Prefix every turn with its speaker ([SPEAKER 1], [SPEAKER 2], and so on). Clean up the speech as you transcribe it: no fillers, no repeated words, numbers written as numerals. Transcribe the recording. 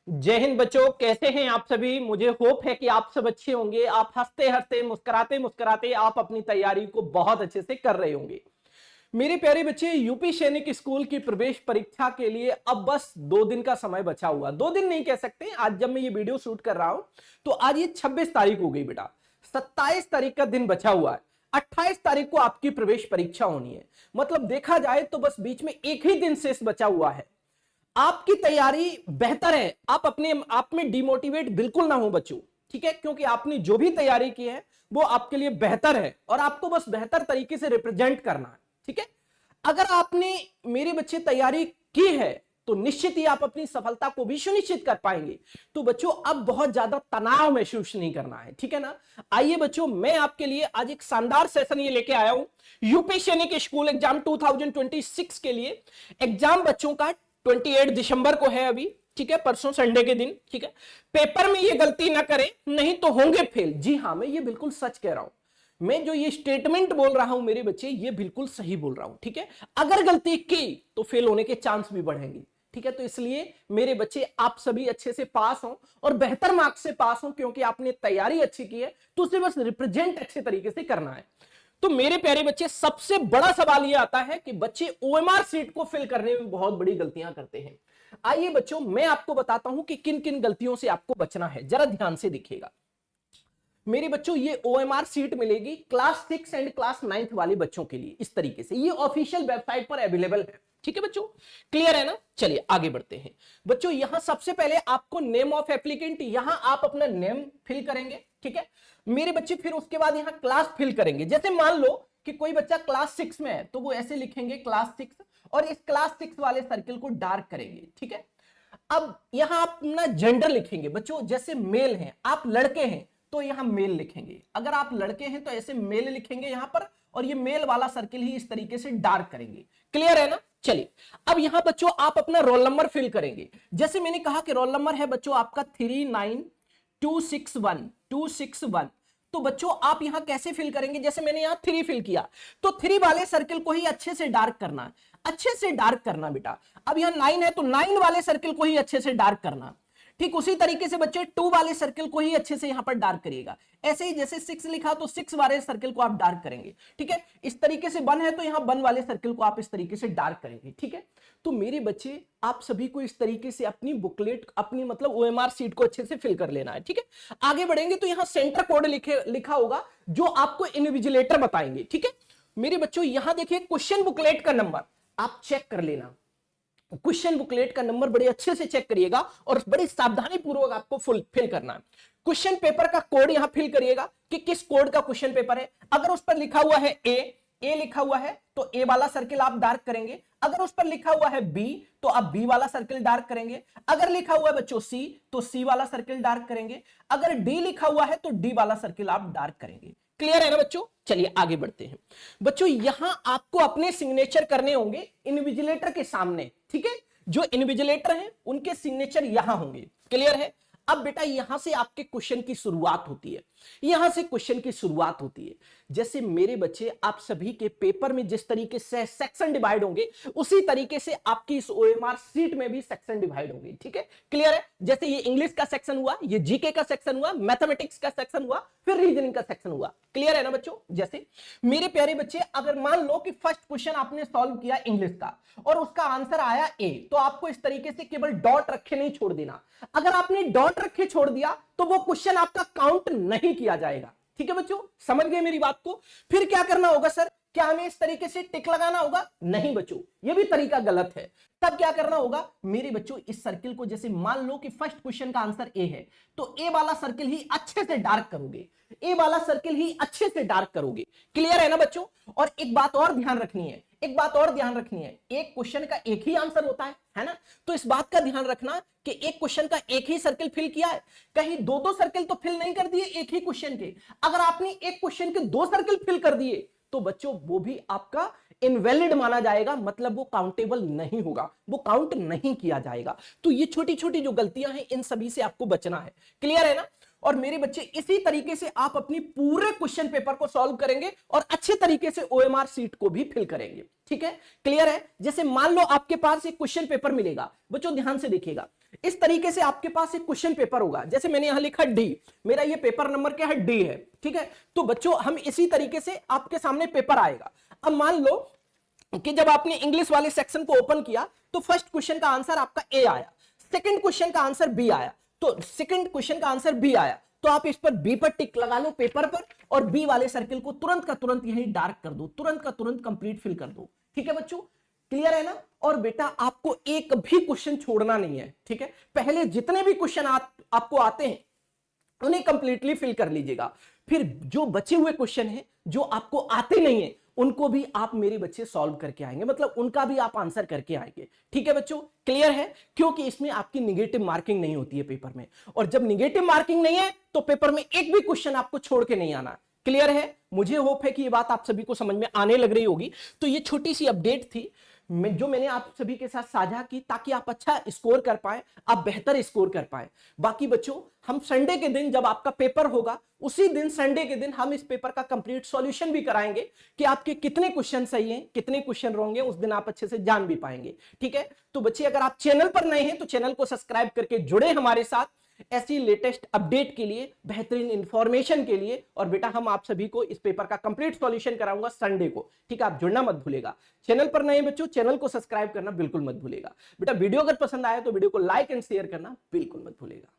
[SPEAKER 1] जय हिंद बच्चों, कैसे हैं आप सभी। मुझे होप है कि आप सब अच्छे होंगे। आप हंसते हंसते मुस्कुराते मुस्कुराते आप अपनी तैयारी को बहुत अच्छे से कर रहे होंगे। मेरे प्यारे बच्चे, यूपी सैनिक स्कूल की प्रवेश परीक्षा के लिए अब बस 2 दिन का समय बचा हुआ। 2 दिन नहीं कह सकते, आज जब मैं ये वीडियो शूट कर रहा हूं तो आज ये 26 तारीख हो गई बेटा। 27 तारीख का दिन बचा हुआ है। 28 तारीख को आपकी प्रवेश परीक्षा होनी है। मतलब देखा जाए तो बस बीच में एक ही दिन शेष बचा हुआ है। आपकी तैयारी बेहतर है। आप अपने आप में डिमोटिवेट बिल्कुल ना हो बच्चों, ठीक है, क्योंकि आपने जो भी तैयारी की है वो आपके लिए बेहतर है और आपको बस बेहतर तरीके से रिप्रेजेंट करना है, ठीक है। अगर आपने मेरे बच्चे तैयारी की है तो निश्चित ही आप अपनी सफलता को भी सुनिश्चित कर पाएंगे। तो बच्चों अब बहुत ज्यादा तनाव महसूस नहीं करना है, ठीक है ना। आइए बच्चों, मैं आपके लिए आज एक शानदार सेशन ये लेके आया हूं यूपी सैनिक स्कूल एग्जाम 2026 के लिए। एग्जाम बच्चों का 28 दिसंबर को है अभी, ठीक है, परसों संडे के दिन, ठीक है। पेपर में ये गलती ना करें, नहीं तो होंगे फेल। जी हां, मैं ये बिल्कुल सच कह रहा हूं। मैं जो ये स्टेटमेंट बोल रहा हूं मेरे बच्चे, ये बिल्कुल सही बोल रहा हूं, ठीक है। अगर गलती की तो फेल होने के चांस भी बढ़ेंगे, ठीक है। तो इसलिए मेरे बच्चे आप सभी अच्छे से पास हो और बेहतर मार्क्स से पास हो, क्योंकि आपने तैयारी अच्छी की है तो उसे बस रिप्रेजेंट अच्छे तरीके से करना है। तो मेरे प्यारे बच्चे, सबसे बड़ा सवाल यह आता है कि बच्चे ओएमआर सीट को फिल करने में बहुत बड़ी गलतियां करते हैं। आइए बच्चों, मैं आपको बताता हूं कि किन किन गलतियों से आपको बचना है। जरा ध्यान से देखिएगा मेरे बच्चों। ये ओएमआर सीट मिलेगी क्लास 6 एंड क्लास 9 वाले बच्चों के लिए। इस तरीके से ये ऑफिशियल वेबसाइट पर अवेलेबल है, ठीक है बच्चों। क्लियर है ना। चलिए आगे बढ़ते हैं बच्चों। यहां सबसे पहले आपको नेम ऑफ एप्लीकेंट, यहां आप अपना नेम फिल करेंगे, ठीक है मेरे बच्चे। फिर उसके बाद यहां क्लास फिल करेंगे। जैसे मान लो कि कोई बच्चा क्लास 6 में है तो वो ऐसे लिखेंगे क्लास 6 और इस क्लास 6 वाले सर्किल को डार्क करेंगे, ठीक है। अब यहां आप अपना जेंडर लिखेंगे बच्चों। जैसे मेल हैं, आप लड़के हैं तो यहां मेल लिखेंगे। अगर आप लड़के हैं तो ऐसे मेल लिखेंगे यहां पर, और ये मेल वाला सर्किल ही इस तरीके से डार्क करेंगे। क्लियर है ना। चलिए अब यहां बच्चों आप अपना रोल नंबर फिल करेंगे। जैसे मैंने कहा कि रोल नंबर है बच्चों आपका 39261 तो बच्चों आप यहां कैसे फिल करेंगे। जैसे मैंने यहां 3 फिल किया तो 3 वाले सर्किल को ही अच्छे से डार्क करना है, अच्छे से डार्क करना बेटा। अब यहां 9 है तो 9 वाले सर्किल को ही अच्छे से डार्क करना। ठीक उसी तरीके से बच्चे 2 वाले सर्किल को ही अच्छे से यहां पर डार्क करिएगा। ऐसे ही जैसे 6 लिखा तो 6 वाले सर्किल को आप डार्क करेंगे, ठीक है। इस तरीके से 1 है तो यहां 1 वाले सर्किल को आप इस तरीके से डार्क करेंगे, ठीक है। तो मेरे बच्चे, आप सभी को इस तरीके से अपनी बुकलेट, अपनी मतलब ओएमआर सीट को अच्छे से फिल कर लेना है, ठीक है। आगे बढ़ेंगे तो यहां सेंटर कोड लिखा होगा जो आपको इन्विजिलेटर बताएंगे, ठीक है। मेरे बच्चों यहां देखिए क्वेश्चन बुकलेट का नंबर आप चेक कर लेना। क्वेश्चन बुकलेट का नंबर बड़े अच्छे से चेक करिएगा और बड़ी सावधानी पूर्वक आपको फिल करना है। क्वेश्चन पेपर का कोड यहां फिल करिएगा कि किस कोड का क्वेश्चन पेपर है। अगर उस पर लिखा हुआ है ए लिखा हुआ है तो ए वाला सर्किल आप डार्क करेंगे। अगर उस पर लिखा हुआ है बी तो आप बी वाला सर्किल डार्क करेंगे। अगर लिखा हुआ है बच्चों सी तो सी वाला सर्किल डार्क करेंगे। अगर डी लिखा हुआ है तो डी वाला सर्किल आप डार्क करेंगे। क्लियर है ना बच्चों। चलिए आगे बढ़ते हैं बच्चों। यहां आपको अपने सिग्नेचर करने होंगे इन्विजिलेटर के सामने, ठीक है। जो इन्विजिलेटर हैं उनके सिग्नेचर यहां होंगे। क्लियर है। अब बेटा यहां से आपके क्वेश्चन की शुरुआत होती है। यहां से क्वेश्चन की शुरुआत होती है। जैसे मेरे बच्चे, आप सभी के पेपर में जिस तरीके से सेक्शन डिवाइड होंगे उसी तरीके से आपकी इस ओएमआर सीट में भी सेक्शन डिवाइड होंगे, ठीक है। क्लियर है। जैसे ये इंग्लिश का सेक्शन हुआ, ये जीके का सेक्शन हुआ, मैथमेटिक्स का सेक्शन हुआ, फिर रीजनिंग का सेक्शन हुआ। क्लियर है ना बच्चों। जैसे मेरे प्यारे बच्चे, अगर मान लो कि फर्स्ट क्वेश्चन आपने सॉल्व किया इंग्लिश का और उसका आंसर आया ए, तो आपको इस तरीके से केवल डॉट रखे नहीं छोड़ देना। अगर आपने डॉट रखे छोड़ दिया तो वो क्वेश्चन आपका काउंट नहीं किया जाएगा, ठीक है बच्चों। समझ गए मेरी बात को। फिर क्या करना होगा सर, क्या हमें इस तरीके से टिक लगाना होगा? नहीं बच्चों, यह भी तरीका गलत है। तब क्या करना होगा मेरे बच्चों, इस सर्किल को, जैसे मान लो कि फर्स्ट क्वेश्चन का आंसर ए है तो ए वाला सर्किल ही अच्छे से डार्क करोगे, ए वाला सर्किल ही अच्छे से डार्क करोगे। क्लियर है ना बच्चों। और एक बात और ध्यान रखनी है, एक बात और ध्यान रखनी है, एक क्वेश्चन का एक ही आंसर होता है ना। तो इस बात का ध्यान रखना कि एक क्वेश्चन का एक ही सर्किल फिल किया है, कहीं दो दो सर्किल तो फिल नहीं कर दिए एक ही क्वेश्चन के। अगर आपने एक क्वेश्चन के 2 सर्किल फिल कर दिए तो बच्चों वो भी आपका इनवैलिड माना जाएगा, मतलब वो काउंटेबल नहीं होगा, वो काउंट नहीं किया जाएगा। तो ये छोटी छोटी जो गलतियां हैं इन सभी से आपको बचना है। क्लियर है ना। और मेरे बच्चे इसी तरीके से आप अपनी पूरे क्वेश्चन पेपर को सॉल्व करेंगे और अच्छे तरीके से ओएमआर सीट को भी फिल करेंगे। ठीक है, क्लियर है? जैसे मान लो आपके पास एक क्वेश्चन पेपर मिलेगा, बच्चों ध्यान से देखिएगा, इस तरीके से आपके पास एक क्वेश्चन पेपर होगा, जैसे मैंने यहां लिखा डी, मेरा ये पेपर नंबर क्या है, डी है। ठीक है, तो बच्चों हम इसी तरीके से आपके सामने पेपर आएगा। अब मान लो कि जब आपने इंग्लिश वाले सेक्शन को ओपन किया तो फर्स्ट क्वेश्चन का आंसर आपका ए आया, सेकंड क्वेश्चन का आंसर बी आया, तो सेकंड क्वेश्चन का आंसर बी आया, तो आप इस पर बी पर टिक लगा लो पेपर पर और बी वाले सर्किल को तुरंत का तुरंत यहीं डार्क कर दो, तुरंत का तुरंत कंप्लीट फिल कर दो। ठीक है बच्चों, क्लियर है ना? और बेटा आपको एक भी क्वेश्चन छोड़ना नहीं है। ठीक है, पहले जितने भी क्वेश्चन आपको आते हैं उन्हें कंप्लीटली फिल कर लीजिएगा, फिर जो बचे हुए क्वेश्चन हैं जो आपको आते नहीं है उनको भी आप मेरे बच्चे सॉल्व करके आएंगे, मतलब उनका भी आप आंसर करके आएंगे। ठीक है बच्चों, क्लियर है? क्योंकि इसमें आपकी निगेटिव मार्किंग नहीं होती है पेपर में, और जब निगेटिव मार्किंग नहीं है तो पेपर में एक भी क्वेश्चन आपको छोड़ के नहीं आना। क्लियर है? मुझे होप है कि ये बात आप सभी को समझ में आने लग रही होगी। तो ये छोटी सी अपडेट थी जो मैंने आप सभी के साथ साझा की, ताकि आप अच्छा स्कोर कर पाए, आप बेहतर स्कोर कर पाए। बाकी बच्चों हम संडे के दिन जब आपका पेपर होगा, उसी दिन संडे के दिन हम इस पेपर का कंप्लीट सॉल्यूशन भी कराएंगे कि आपके कितने क्वेश्चन सही हैं, कितने क्वेश्चन रॉन्ग हैं, उस दिन आप अच्छे से जान भी पाएंगे। ठीक है, तो बच्चे अगर आप चैनल पर नए हैं तो चैनल को सब्सक्राइब करके जुड़े हमारे साथ ऐसी लेटेस्ट अपडेट के लिए, बेहतरीन इंफॉर्मेशन के लिए। और बेटा हम आप सभी को इस पेपर का कंप्लीट सॉल्यूशन कराऊंगा संडे को। ठीक है, आप जुड़ना मत भूलेगा। चैनल पर नए बच्चों चैनल को सब्सक्राइब करना बिल्कुल मत भूलेगा। बेटा वीडियो अगर पसंद आया तो वीडियो को लाइक एंड शेयर करना बिल्कुल मत भूलेगा।